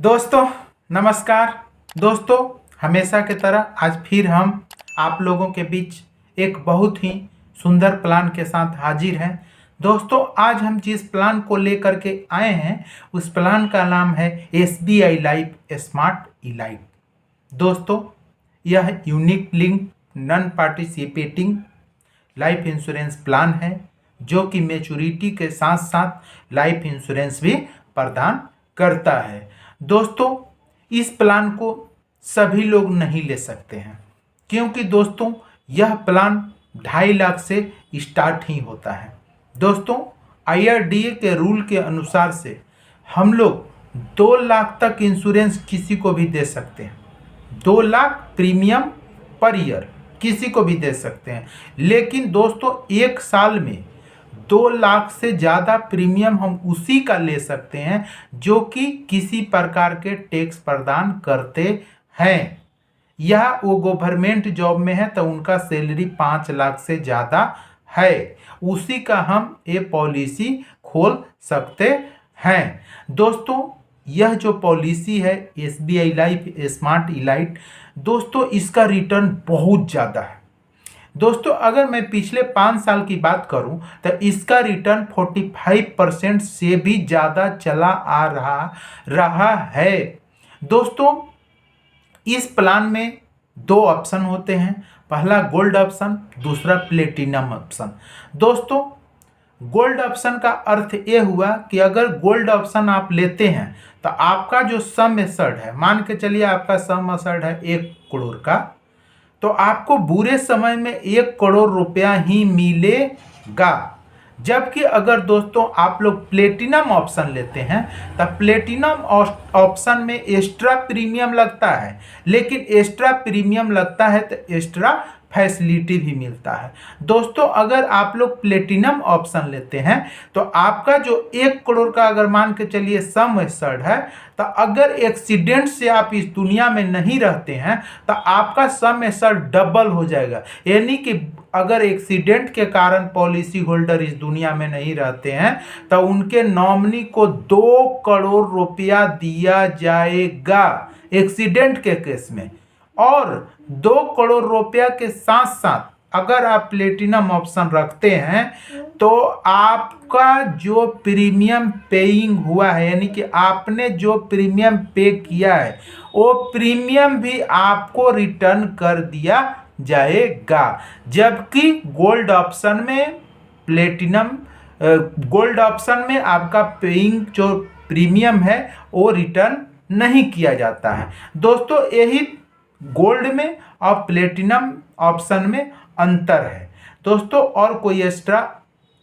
दोस्तों नमस्कार। दोस्तों हमेशा की तरह आज फिर हम आप लोगों के बीच एक बहुत ही सुंदर प्लान के साथ हाजिर हैं। दोस्तों आज हम जिस प्लान को लेकर के आए हैं उस प्लान का नाम है SBI लाइफ स्मार्ट इलाइट। दोस्तों यह unique link non participating life insurance plan है जो कि मैच्योरिटी के साथ साथ लाइफ इंश्योरेंस भी प्रदान करता है। दोस्तों इस प्लान को सभी लोग नहीं ले सकते हैं क्योंकि दोस्तों यह प्लान 2.5 लाख से स्टार्ट ही होता है। दोस्तों IRDA के रूल के अनुसार से हम लोग 2 लाख तक इंश्योरेंस किसी को भी दे सकते हैं। 2 लाख प्रीमियम पर ईयर किसी को भी दे सकते हैं, लेकिन दोस्तों 1 साल में 2 लाख से ज़्यादा प्रीमियम हम उसी का ले सकते हैं जो कि किसी प्रकार के टैक्स प्रदान करते हैं या वो गवर्नमेंट जॉब में है तो उनका सैलरी 5 लाख से ज़्यादा है, उसी का हम ये पॉलिसी खोल सकते हैं। दोस्तों यह जो पॉलिसी है SBI लाइफ स्मार्ट इलाइट, दोस्तों इसका रिटर्न बहुत ज़्यादा है। दोस्तों अगर मैं पिछले 5 साल की बात करूं तो इसका रिटर्न 45% से भी ज़्यादा चला आ रहा है। दोस्तों इस प्लान में 2 ऑप्शन होते हैं, पहला गोल्ड ऑप्शन, दूसरा प्लेटिनम ऑप्शन। दोस्तों गोल्ड ऑप्शन का अर्थ ये हुआ कि अगर गोल्ड ऑप्शन आप लेते हैं तो आपका जो सम एश्योर्ड है, मान के चलिए आपका सम एश्योर्ड है 1 करोड़ का, तो आपको बुरे समय में 1 करोड़ रुपया ही मिलेगा। जबकि अगर दोस्तों आप लोग प्लेटिनम ऑप्शन लेते हैं तो प्लेटिनम ऑप्शन में एक्स्ट्रा प्रीमियम लगता है, लेकिन एक्स्ट्रा प्रीमियम लगता है तो एक्स्ट्रा फैसिलिटी भी मिलता है। दोस्तों अगर आप लोग प्लेटिनम ऑप्शन लेते हैं तो आपका जो 1 करोड़ का अगर मान के चलिए सम एश्योर्ड है, तो अगर एक्सीडेंट से आप इस दुनिया में नहीं रहते हैं तो आपका सम एश्योर्ड डबल हो जाएगा। यानी कि अगर एक्सीडेंट के कारण पॉलिसी होल्डर इस दुनिया में नहीं रहते हैं तो उनके नॉमिनी को 2 करोड़ रुपया दिया जाएगा एक्सीडेंट के केस में। और 2 करोड़ रुपया के साथ साथ अगर आप प्लेटिनम ऑप्शन रखते हैं तो आपका जो प्रीमियम पेइंग हुआ है, यानी कि आपने जो प्रीमियम पे किया है वो प्रीमियम भी आपको रिटर्न कर दिया जाएगा। जबकि गोल्ड ऑप्शन में आपका पेइंग जो प्रीमियम है वो रिटर्न नहीं किया जाता है। दोस्तों यही गोल्ड में और प्लेटिनम ऑप्शन में अंतर है दोस्तों, और कोई एक्स्ट्रा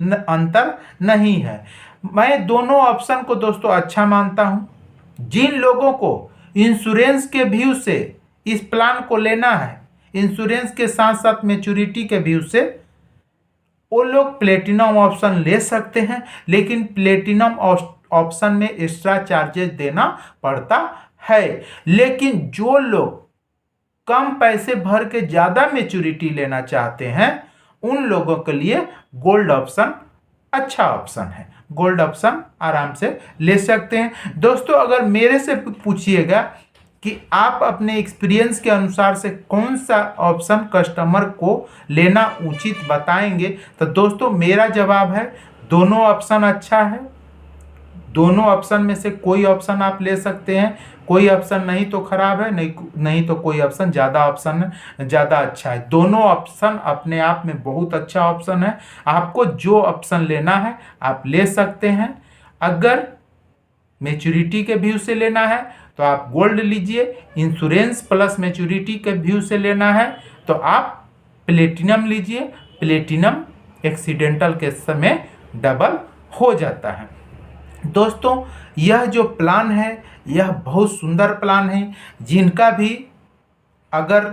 अंतर नहीं है। मैं दोनों ऑप्शन को दोस्तों अच्छा मानता हूं। जिन लोगों को इंश्योरेंस के व्यू से इस प्लान को लेना है, इंश्योरेंस के साथ साथ मैच्योरिटी के व्यू से, वो लोग प्लेटिनम ऑप्शन ले सकते हैं, लेकिन प्लेटिनम ऑप्शन में एक्स्ट्रा चार्जेस देना पड़ता है। लेकिन जो लोग कम पैसे भर के ज़्यादा मैच्योरिटी लेना चाहते हैं उन लोगों के लिए गोल्ड ऑप्शन अच्छा ऑप्शन है। गोल्ड ऑप्शन आराम से ले सकते हैं। दोस्तों अगर मेरे से पूछिएगा कि आप अपने एक्सपीरियंस के अनुसार से कौन सा ऑप्शन कस्टमर को लेना उचित बताएंगे, तो दोस्तों मेरा जवाब है दोनों ऑप्शन अच्छा है। दोनों ऑप्शन में से कोई ऑप्शन आप ले सकते हैं, कोई ऑप्शन नहीं तो खराब है, नहीं तो कोई ऑप्शन ज़्यादा अच्छा है। दोनों ऑप्शन अपने आप में बहुत अच्छा ऑप्शन है। आपको जो ऑप्शन लेना है आप ले सकते हैं। अगर मैच्योरिटी के व्यू से लेना है तो आप गोल्ड लीजिए, इंश्योरेंस प्लस मैच्योरिटी के व्यू से लेना है तो आप प्लेटिनम लीजिए। प्लेटिनम एक्सीडेंटल के समय डबल हो जाता है। दोस्तों यह जो प्लान है यह बहुत सुंदर प्लान है। जिनका भी अगर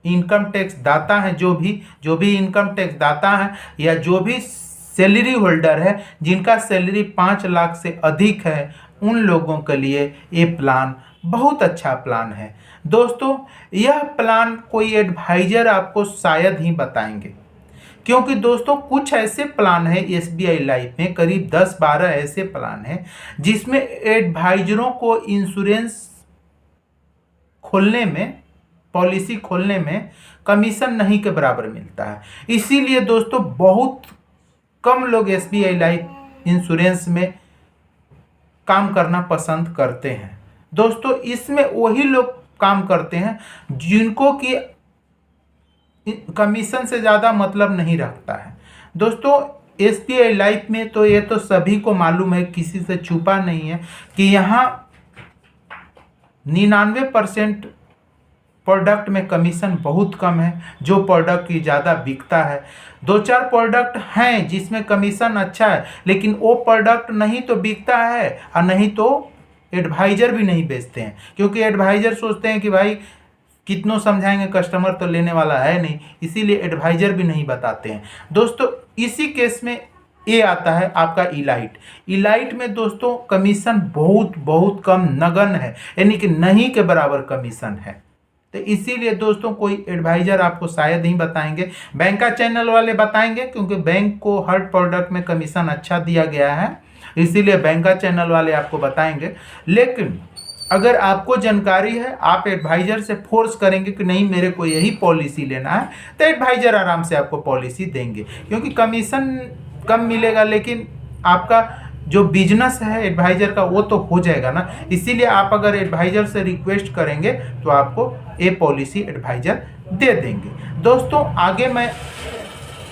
इनकम टैक्स दाता है, जो भी इनकम टैक्स दाता है या जो भी सैलरी होल्डर है जिनका सैलरी 5 लाख से अधिक है, उन लोगों के लिए ये प्लान बहुत अच्छा प्लान है। दोस्तों यह प्लान कोई एडवाइजर आपको शायद ही बताएंगे, क्योंकि दोस्तों कुछ ऐसे प्लान है एसबीआई लाइफ में, करीब 10-12 ऐसे प्लान है जिसमें एडवाइजरों को इंश्योरेंस खोलने में, पॉलिसी खोलने में कमीशन नहीं के बराबर मिलता है। इसीलिए दोस्तों बहुत कम लोग एसबीआई लाइफ इंश्योरेंस में काम करना पसंद करते हैं। दोस्तों इसमें वही लोग काम करते हैं जिनको कि कमीशन से ज़्यादा मतलब नहीं रखता है। दोस्तों एसबीआई लाइफ में तो ये तो सभी को मालूम है, किसी से छुपा नहीं है कि यहाँ 99% प्रोडक्ट में कमीशन बहुत कम है। जो प्रोडक्ट की ज़्यादा बिकता है, 2-4 प्रोडक्ट हैं जिसमें कमीशन अच्छा है, लेकिन वो प्रोडक्ट नहीं तो बिकता है और नहीं तो एडवाइजर भी नहीं बेचते हैं, क्योंकि एडवाइजर सोचते हैं कि भाई कितनों समझाएंगे, कस्टमर तो लेने वाला है नहीं, इसीलिए एडवाइजर भी नहीं बताते हैं। दोस्तों इसी केस में ये आता है आपका इलाइट। इलाइट में दोस्तों कमीशन बहुत बहुत कम, नगण्य है, यानी कि नहीं के बराबर कमीशन है। तो इसीलिए दोस्तों कोई एडवाइजर आपको शायद ही बताएंगे, बैंका चैनल वाले बताएंगे, क्योंकि बैंक को हर प्रोडक्ट में कमीशन अच्छा दिया गया है, इसीलिए बैंका चैनल वाले आपको बताएंगे। लेकिन अगर आपको जानकारी है, आप एडवाइजर से फोर्स करेंगे कि नहीं मेरे को यही पॉलिसी लेना है, तो एडवाइजर आराम से आपको पॉलिसी देंगे, क्योंकि कमीशन कम मिलेगा, लेकिन आपका जो बिजनेस है एडवाइजर का वो तो हो जाएगा ना। इसीलिए आप अगर एडवाइजर से रिक्वेस्ट करेंगे तो आपको ये पॉलिसी एडवाइजर दे देंगे। दोस्तों आगे मैं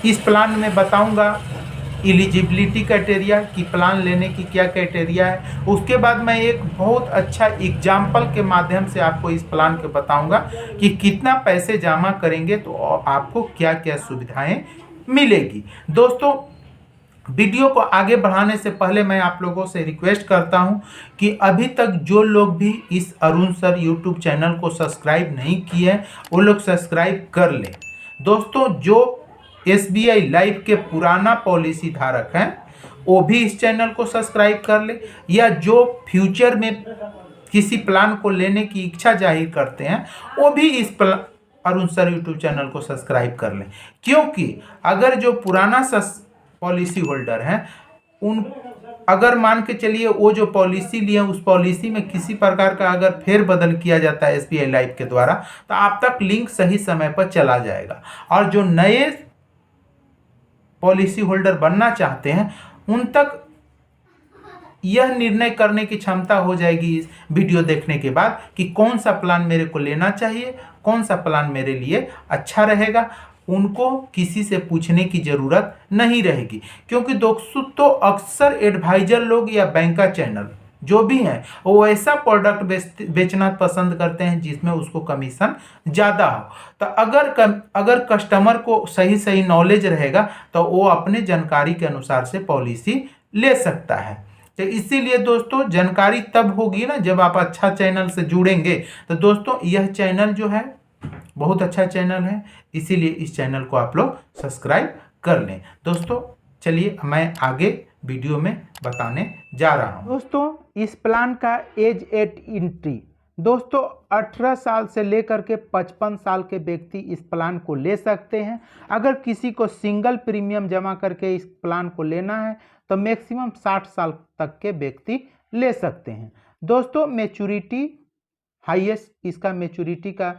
इस प्लान में बताऊंगा एलिजिबिलिटी क्राइटेरिया कि प्लान लेने की क्या क्राइटेरिया है। उसके बाद मैं एक बहुत अच्छा एग्जाम्पल के माध्यम से आपको इस प्लान के बताऊंगा कि कितना पैसे जमा करेंगे तो आपको क्या क्या सुविधाएं मिलेगी। दोस्तों वीडियो को आगे बढ़ाने से पहले मैं आप लोगों से रिक्वेस्ट करता हूं कि अभी तक जो लोग भी इस अरुण सर यूट्यूब चैनल को सब्सक्राइब नहीं किए हैं वो लोग सब्सक्राइब कर लें। दोस्तों जो एसबीआई लाइफ के पुराना पॉलिसी धारक हैं वो भी इस चैनल को सब्सक्राइब कर ले, या जो फ्यूचर में किसी प्लान को लेने की इच्छा जाहिर करते हैं वो भी इस अरुण सर यूट्यूब चैनल को सब्सक्राइब कर लें। क्योंकि अगर जो पुराना पॉलिसी होल्डर हैं उन, अगर मान के चलिए वो जो पॉलिसी लिए उस पॉलिसी में किसी प्रकार का अगर फेरबदल किया जाता है एसबीआई लाइफ के द्वारा, तो आप तक लिंक सही समय पर चला जाएगा, और जो नए पॉलिसी होल्डर बनना चाहते हैं उन तक यह निर्णय करने की क्षमता हो जाएगी इस वीडियो देखने के बाद कि कौन सा प्लान मेरे को लेना चाहिए, कौन सा प्लान मेरे लिए अच्छा रहेगा। उनको किसी से पूछने की ज़रूरत नहीं रहेगी, क्योंकि दोस्तों अक्सर एडवाइजर लोग या बैंका चैनल जो भी हैं वो ऐसा प्रोडक्ट बेचना पसंद करते हैं जिसमें उसको कमीशन ज़्यादा हो। तो अगर कस्टमर को सही सही नॉलेज रहेगा तो वो अपने जानकारी के अनुसार से पॉलिसी ले सकता है। तो इसीलिए दोस्तों जानकारी तब होगी ना जब आप अच्छा चैनल से जुड़ेंगे। तो दोस्तों यह चैनल जो है बहुत अच्छा चैनल है, इसीलिए इस चैनल को आप लोग सब्सक्राइब कर लें। दोस्तों चलिए मैं आगे वीडियो में बताने जा रहा हूं। दोस्तों इस प्लान का एज एट एंट्री दोस्तों 18 साल से लेकर के 55 साल के व्यक्ति इस प्लान को ले सकते हैं। अगर किसी को सिंगल प्रीमियम जमा करके इस प्लान को लेना है तो मैक्सिमम 60 साल तक के व्यक्ति ले सकते हैं। दोस्तों मैच्योरिटी हाईएस्ट इसका मैच्योरिटी का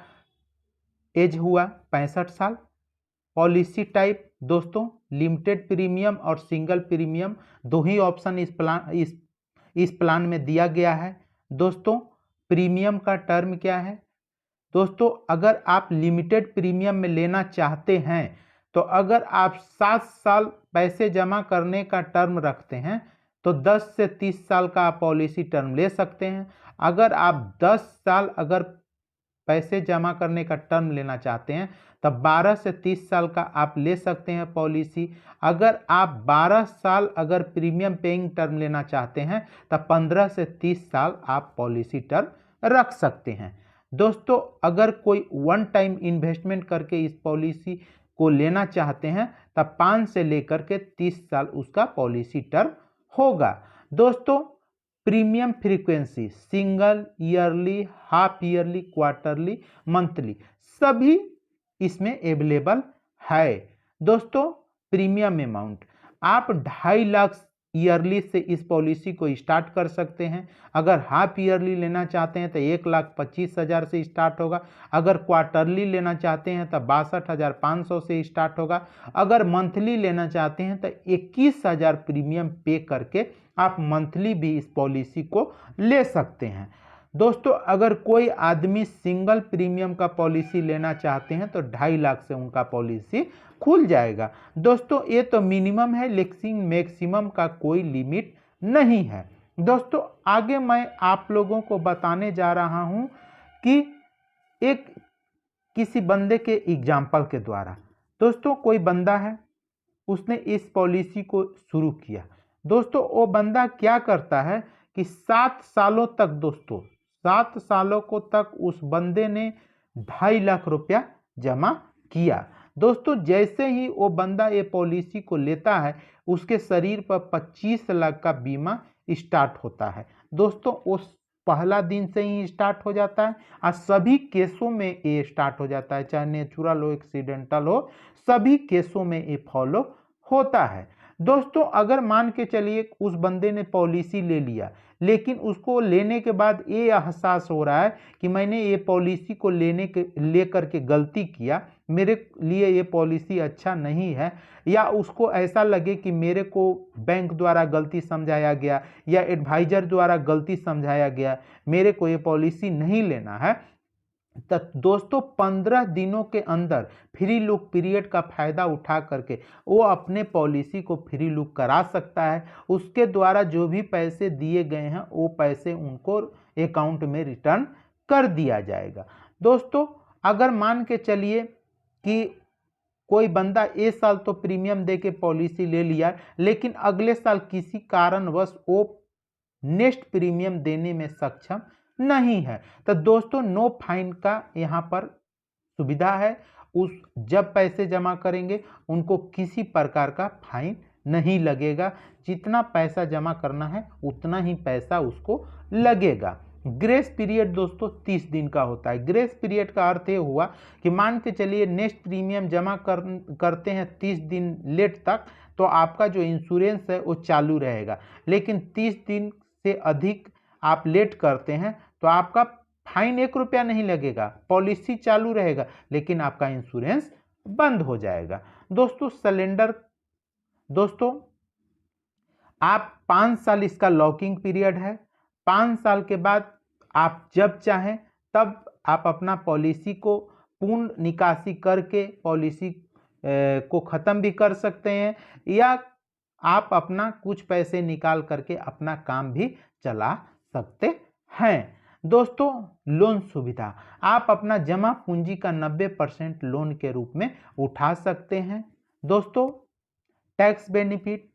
एज हुआ 65 साल। पॉलिसी टाइप दोस्तों लिमिटेड प्रीमियम और सिंगल प्रीमियम दो ही ऑप्शन इस प्लान में दिया गया है। दोस्तों प्रीमियम का टर्म क्या है? दोस्तों अगर आप लिमिटेड प्रीमियम में लेना चाहते हैं तो अगर आप 7 साल पैसे जमा करने का टर्म रखते हैं तो 10 से 30 साल का आप पॉलिसी टर्म ले सकते हैं। अगर आप 10 साल अगर पैसे जमा करने का टर्म लेना चाहते हैं तब 12 से 30 साल का आप ले सकते हैं पॉलिसी। अगर आप 12 साल अगर प्रीमियम पेइंग टर्म लेना चाहते हैं तब 15 से 30 साल आप पॉलिसी टर्म रख सकते हैं। दोस्तों अगर कोई वन टाइम इन्वेस्टमेंट करके इस पॉलिसी को लेना चाहते हैं तब 5 से लेकर के 30 साल उसका पॉलिसी टर्म होगा। दोस्तों premium frequency single, yearly, half yearly, quarterly, monthly सभी इसमें अवेलेबल है। दोस्तों प्रीमियम अमाउंट आप 2.5 लाख ईयरली से इस पॉलिसी को स्टार्ट कर सकते हैं। अगर हाफ ईयरली लेना चाहते हैं तो 1,25,000 से स्टार्ट होगा। अगर क्वार्टरली लेना चाहते हैं तो 62,500 से स्टार्ट होगा। अगर मंथली लेना चाहते हैं तो 21,000 प्रीमियम पे करके आप मंथली भी इस पॉलिसी को ले सकते हैं। दोस्तों अगर कोई आदमी सिंगल प्रीमियम का पॉलिसी लेना चाहते हैं तो 2.5 लाख से उनका पॉलिसी खुल जाएगा। दोस्तों ये तो मिनिमम है, लेकिन मैक्सिमम का कोई लिमिट नहीं है। दोस्तों आगे मैं आप लोगों को बताने जा रहा हूं कि एक किसी बंदे के एग्जाम्पल के द्वारा। दोस्तों कोई बंदा है, उसने इस पॉलिसी को शुरू किया। दोस्तों वो बंदा क्या करता है कि 7 सालों तक, दोस्तों 7 सालों को तक उस बंदे ने 2.5 लाख रुपया जमा किया। दोस्तों जैसे ही वो बंदा ये पॉलिसी को लेता है उसके शरीर पर 25 लाख का बीमा स्टार्ट होता है। दोस्तों उस पहला दिन से ही स्टार्ट हो जाता है और सभी केसों में ये स्टार्ट हो जाता है, चाहे नेचुरल हो एक्सीडेंटल हो, सभी केसों में ये फॉलो होता है। दोस्तों अगर मान के चलिए उस बंदे ने पॉलिसी ले लिया, लेकिन उसको लेने के बाद ये एहसास हो रहा है कि मैंने ये पॉलिसी को लेकर के गलती किया, मेरे लिए ये पॉलिसी अच्छा नहीं है, या उसको ऐसा लगे कि मेरे को बैंक द्वारा गलती समझाया गया या एडवाइजर द्वारा गलती समझाया गया, मेरे को ये पॉलिसी नहीं लेना है, तो दोस्तों 15 दिनों के अंदर फ्री लुक पीरियड का फायदा उठा करके वो अपने पॉलिसी को फ्री लुक करा सकता है। उसके द्वारा जो भी पैसे दिए गए हैं वो पैसे उनको अकाउंट में रिटर्न कर दिया जाएगा। दोस्तों अगर मान के चलिए कि कोई बंदा इस साल तो प्रीमियम दे के पॉलिसी ले लिया, लेकिन अगले साल किसी कारणवश वो नेक्स्ट प्रीमियम देने में सक्षम नहीं है, तो दोस्तों नो फाइन का यहाँ पर सुविधा है। उस जब पैसे जमा करेंगे उनको किसी प्रकार का फाइन नहीं लगेगा, जितना पैसा जमा करना है उतना ही पैसा उसको लगेगा। ग्रेस पीरियड दोस्तों 30 दिन का होता है। ग्रेस पीरियड का अर्थ ये हुआ कि मान के चलिए नेक्स्ट प्रीमियम जमा करते हैं 30 दिन लेट तक, तो आपका जो इंश्योरेंस है वो चालू रहेगा, लेकिन 30 दिन से अधिक आप लेट करते हैं तो आपका फाइन 1 रुपया नहीं लगेगा, पॉलिसी चालू रहेगा, लेकिन आपका इंश्योरेंस बंद हो जाएगा। दोस्तों सिलेंडर, दोस्तों आप 5 साल इसका लॉकिंग पीरियड है। 5 साल के बाद आप जब चाहें तब आप अपना पॉलिसी को पूर्ण निकासी करके पॉलिसी को ख़त्म भी कर सकते हैं, या आप अपना कुछ पैसे निकाल करके अपना काम भी चला सकते हैं। दोस्तों लोन सुविधा, आप अपना जमा पूंजी का 90% लोन के रूप में उठा सकते हैं। दोस्तों tax benefit,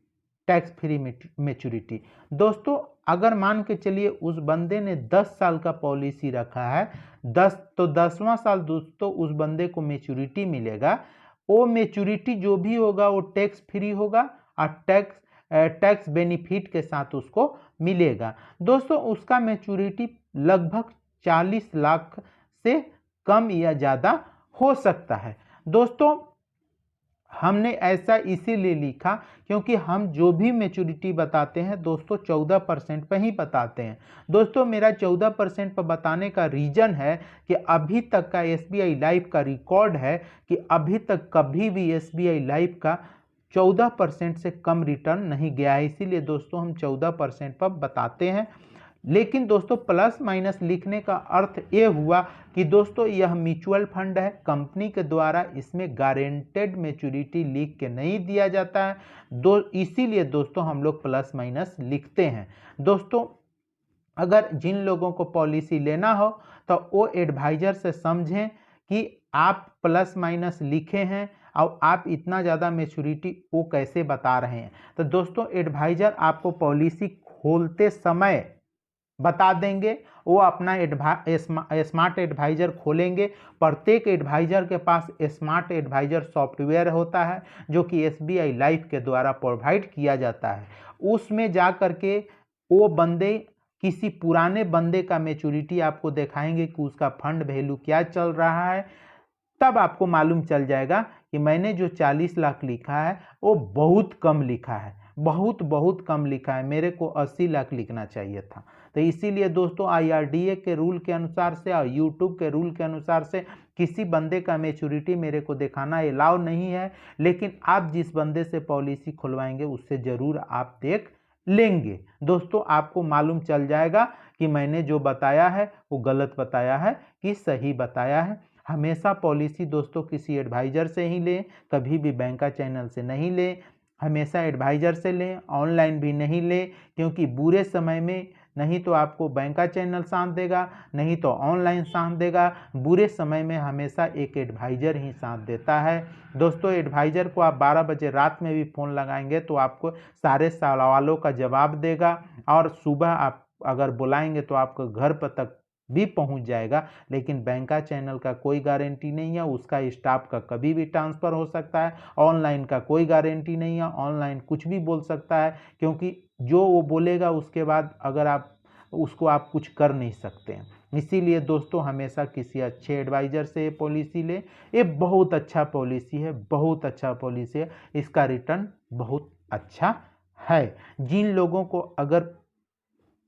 tax free maturity. दोस्तों अगर मान के चलिए उस बंदे ने 10 साल का पॉलिसी रखा है, 10वां साल दोस्तों उस बंदे को मैच्योरिटी मिलेगा। वो मैच्योरिटी जो भी होगा वो टैक्स फ्री होगा और टैक्स बेनिफिट के साथ उसको मिलेगा। दोस्तों उसका मैच्योरिटी लगभग 40 लाख से कम या ज़्यादा हो सकता है। दोस्तों हमने ऐसा इसीलिए लिखा क्योंकि हम जो भी मैच्योरिटी बताते हैं दोस्तों 14% पर ही बताते हैं। दोस्तों मेरा 14% पर बताने का रीज़न है कि अभी तक का SBI लाइफ का रिकॉर्ड है कि अभी तक कभी भी SBI लाइफ का 14% से कम रिटर्न नहीं गया है, इसीलिए दोस्तों हम 14% पर बताते हैं। लेकिन दोस्तों प्लस माइनस लिखने का अर्थ ये हुआ कि दोस्तों यह म्यूचुअल फंड है, कंपनी के द्वारा इसमें गारंटेड मैच्योरिटी लिख के नहीं दिया जाता है, इसीलिए दोस्तों हम लोग प्लस माइनस लिखते हैं। दोस्तों अगर जिन लोगों को पॉलिसी लेना हो तो वो एडवाइजर से समझें कि आप प्लस माइनस लिखे हैं और आप इतना ज़्यादा मैच्योरिटी वो कैसे बता रहे हैं। तो दोस्तों एडवाइजर आपको पॉलिसी खोलते समय बता देंगे, वो अपना स्मार्ट एडवाइजर खोलेंगे। प्रत्येक एडवाइजर के पास स्मार्ट एडवाइजर सॉफ्टवेयर होता है जो कि SBI लाइफ के द्वारा प्रोवाइड किया जाता है। उसमें जा कर के वो बंदे किसी पुराने बंदे का मैच्योरिटी आपको दिखाएंगे कि उसका फंड वैल्यू क्या चल रहा है, तब आपको मालूम चल जाएगा कि मैंने जो 40 लाख लिखा है वो बहुत कम लिखा है, बहुत कम लिखा है, मेरे को 80 लाख लिखना चाहिए था। तो इसीलिए दोस्तों IRDA के रूल के अनुसार से और यूट्यूब के रूल के अनुसार से किसी बंदे का मैच्योरिटी मेरे को दिखाना अलाउ नहीं है, लेकिन आप जिस बंदे से पॉलिसी खुलवाएंगे उससे ज़रूर आप देख लेंगे। दोस्तों आपको मालूम चल जाएगा कि मैंने जो बताया है वो गलत बताया है कि सही बताया है। हमेशा पॉलिसी दोस्तों किसी एडवाइज़र से ही लें, कभी भी बैंका चैनल से नहीं लें, हमेशा एडवाइज़र से लें, ऑनलाइन भी नहीं लें, क्योंकि बुरे समय में नहीं तो आपको बैंका चैनल साथ देगा, नहीं तो ऑनलाइन साथ देगा, बुरे समय में हमेशा एक एडवाइज़र ही साथ देता है। दोस्तों एडवाइज़र को आप 12 बजे रात में भी फ़ोन लगाएंगे तो आपको सारे सवालों का जवाब देगा, और सुबह आप अगर बुलाएंगे तो आपको घर पर तक भी पहुंच जाएगा। लेकिन बैंका चैनल का कोई गारंटी नहीं है, उसका स्टाफ का कभी भी ट्रांसफ़र हो सकता है। ऑनलाइन का कोई गारंटी नहीं है, ऑनलाइन कुछ भी बोल सकता है, क्योंकि जो वो बोलेगा उसके बाद अगर आप उसको आप कुछ कर नहीं सकते हैं। इसीलिए दोस्तों हमेशा किसी अच्छे एडवाइज़र से पॉलिसी लें। ये बहुत अच्छा पॉलिसी है, बहुत अच्छा पॉलिसी है, इसका रिटर्न बहुत अच्छा है। जिन लोगों को अगर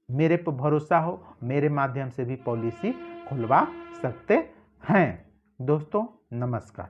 मेरे पर भरोसा हो, मेरे माध्यम से भी पॉलिसी खुलवा सकते हैं। दोस्तों नमस्कार।